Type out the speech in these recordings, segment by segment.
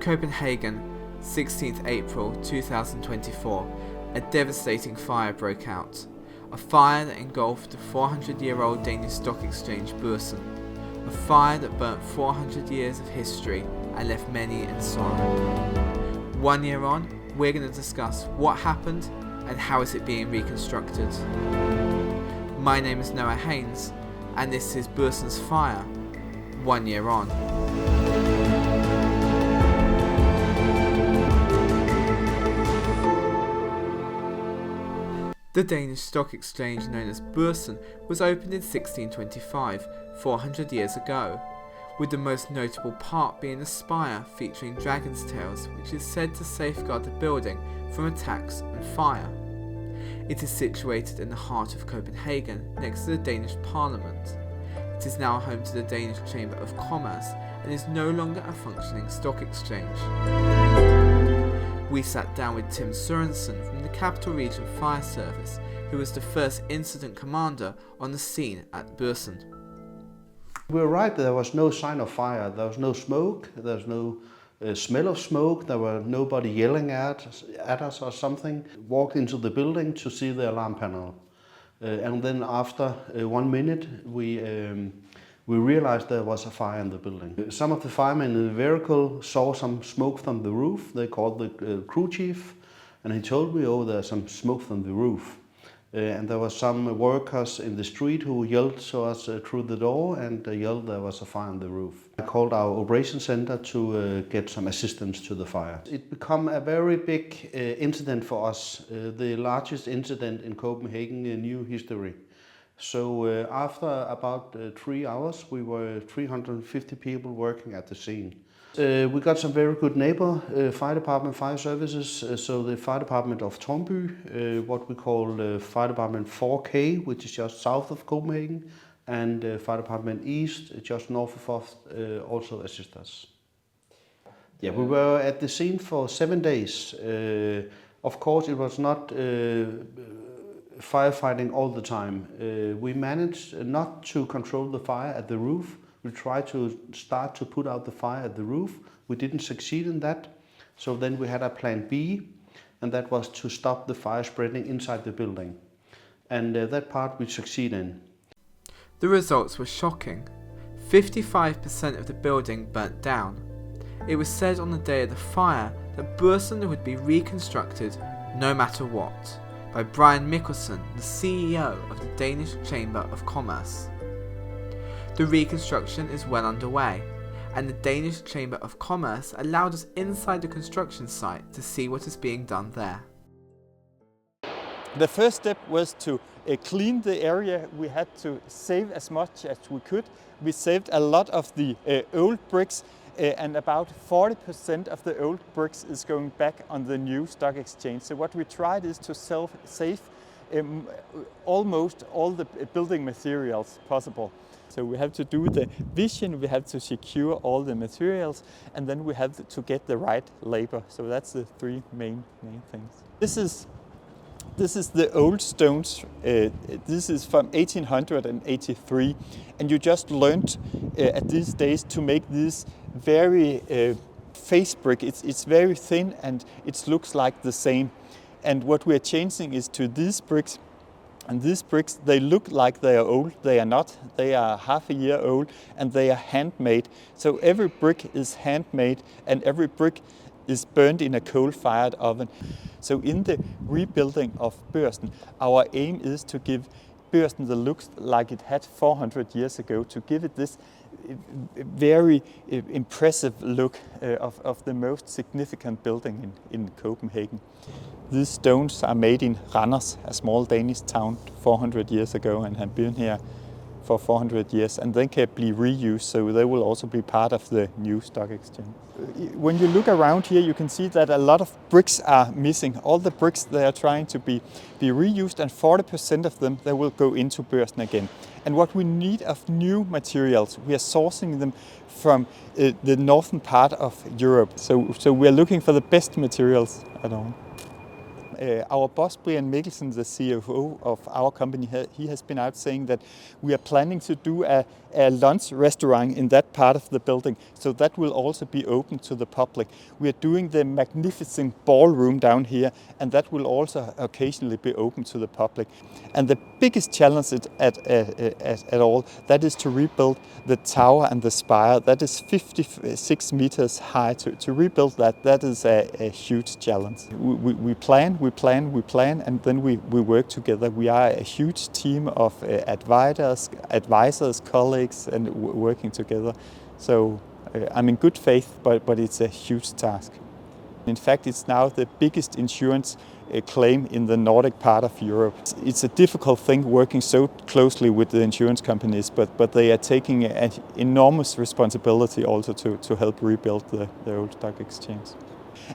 Copenhagen, 16th April 2024, a devastating fire broke out. A fire that engulfed the 400-year-old Danish stock exchange Børsen. A fire that burnt 400 years of history and left many in sorrow. 1 year on, we're going to discuss what happened and how is it being reconstructed. My name is Haynes, and this is Børsen's Fire, 1 year on. The Danish stock exchange known as Børsen was opened in 1625, 400 years ago, with the most notable part being a spire featuring dragon's tails, which is said to safeguard the building from attacks and fire. It is situated in the heart of Copenhagen, next to the Danish Parliament. It is now home to the Danish Chamber of Commerce and is no longer a functioning stock exchange. We sat down with Tim Sørensen from the Capital Region Fire Service, who was the first incident commander on the scene at Børsen. We were right, there was no sign of fire, there was no smoke, there was no smell of smoke, there were nobody yelling at us or something. Walked into the building to see the alarm panel. And then after 1 minute we realized there was a fire in the building. Some of the firemen in the vehicle saw some smoke from the roof. They called the crew chief and he told me, oh, there's some smoke from the roof. And there were some workers in the street who yelled to us through the door and yelled there was a fire on the roof. I called our operations center to get some assistance to the fire. It became a very big incident for us, the largest incident in Copenhagen in new history. So after about 3 hours, we were 350 people working at the scene. We got some very good neighbor, fire department, fire services. So the fire department of Tornby, what we call fire department 4K, which is just south of Copenhagen, and fire department east, just north of us, also assist us. Yeah, we were at the scene for 7 days. Of course, it was not firefighting all the time. We managed not to control the fire at the roof. We tried to start to put out the fire at the roof. We didn't succeed in that. So then we had a plan B, and that was to stop the fire spreading inside the building. And that part we succeeded in. The results were shocking. 55% of the building burnt down. It was said on the day of the fire that Børsen would be reconstructed no matter what, by Brian Mikkelsen, the CEO of the Danish Chamber of Commerce. The reconstruction is well underway, and the Danish Chamber of Commerce allowed us inside the construction site to see what is being done there. The first step was to clean the area. We had to save as much as we could. We saved a lot of the old bricks, and about 40% of the old bricks is going back on the new stock exchange. So what we tried is to save almost all the building materials possible. So we have to do the vision, we have to secure all the materials, and then we have to get the right labor. So that's the three main things. This is the old stones. This is from 1883, and you just learned at these days to make this very face brick. It's very thin and it looks like the same. And what we are changing is to these bricks. And these bricks, they look like they are old. They are not. They are half a year old and they are handmade. So every brick is handmade and every brick is burned in a coal-fired oven. So in the rebuilding of Børsen, our aim is to give Børsen the looks like it had 400 years ago, to give it this very impressive look of the most significant building in Copenhagen. These stones are made in Randers, a small Danish town 400 years ago, and have been here for 400 years, and then can be reused, so they will also be part of the new stock exchange. When you look around here, you can see that a lot of bricks are missing. All the bricks, they are trying to be reused, and 40% of them, they will go into Børsen again. And what we need of new materials, we are sourcing them from the northern part of Europe. So we are looking for the best materials at all. Our boss, Brian Mikkelsen, the CFO of our company, he has been out saying that we are planning to do a a lunch restaurant in that part of the building, so that will also be open to the public. We are doing the magnificent ballroom down here, and that will also occasionally be open to the public. And the biggest challenge at all, that is to rebuild the tower and the spire. That is 56 meters high. To rebuild that is a huge challenge. We plan, and then we work together. We are a huge team of advisors, colleagues, and working together. So I'm in good faith, but it's a huge task. In fact, it's now the biggest insurance claim in the Nordic part of Europe. It's a difficult thing working so closely with the insurance companies, but they are taking an enormous responsibility also to help rebuild the old stock exchange.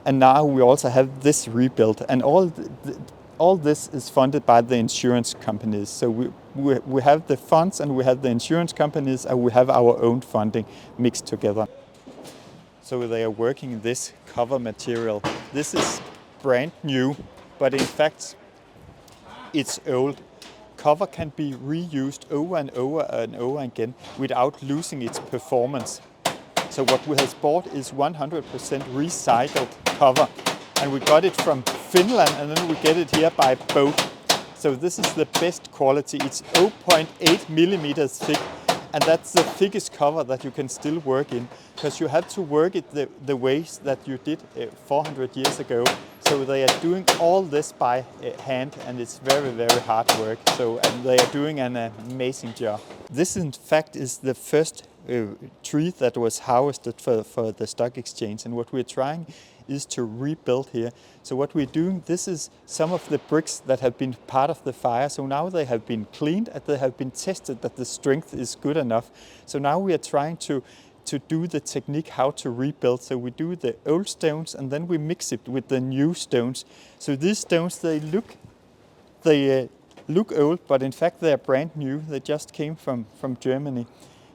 And now we also have this rebuild, and all this is funded by the insurance companies. So we have the funds, and we have the insurance companies, and we have our own funding mixed together. So they are working in this cover material. This is brand new, but in fact it's old. Cover can be reused over and over again without losing its performance. So what we have bought is 100% recycled cover, and we got it from Finland, and then we get it here by boat. So this is the best quality. It's 0.8 millimeters thick, and that's the thickest cover that you can still work in, because you have to work it the ways that you did 400 years ago. So they are doing all this by hand, and it's very, very hard work. And they are doing an amazing job. This, in fact, is the first tree that was harvested for the stock exchange, and what we're trying is to rebuild here. So what we're doing, this is some of the bricks that have been part of the fire. So now they have been cleaned, and they have been tested that the strength is good enough. So now we are trying to do the technique how to rebuild. So we do the old stones, and then we mix it with the new stones. So these stones, they look old, but in fact they are brand new. They just came from Germany.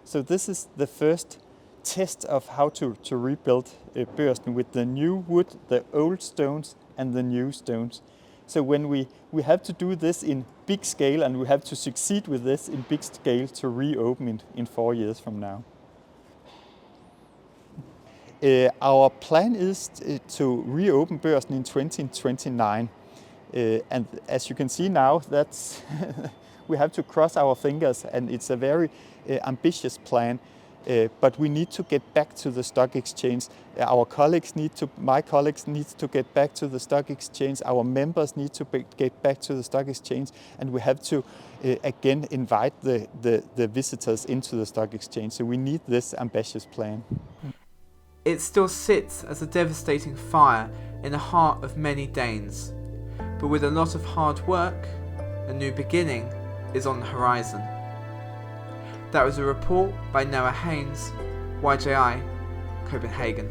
So this is the first test of how to rebuild Børsen with the new wood, the old stones, and the new stones. So when we have to do this in big scale, and we have to succeed with this in big scale to reopen in 4 years from now. Our plan is to reopen Børsen in 2029. And as you can see now, that's we have to cross our fingers, and it's a very ambitious plan. But we need to get back to the stock exchange. My colleagues need to get back to the stock exchange. Our members need to get back to the stock exchange, and we have to again invite the visitors into the stock exchange. So we need this ambitious plan. It still sits as a devastating fire in the heart of many Danes, but with a lot of hard work, a new beginning is on the horizon. That was a report by Haynes, YJI, Copenhagen.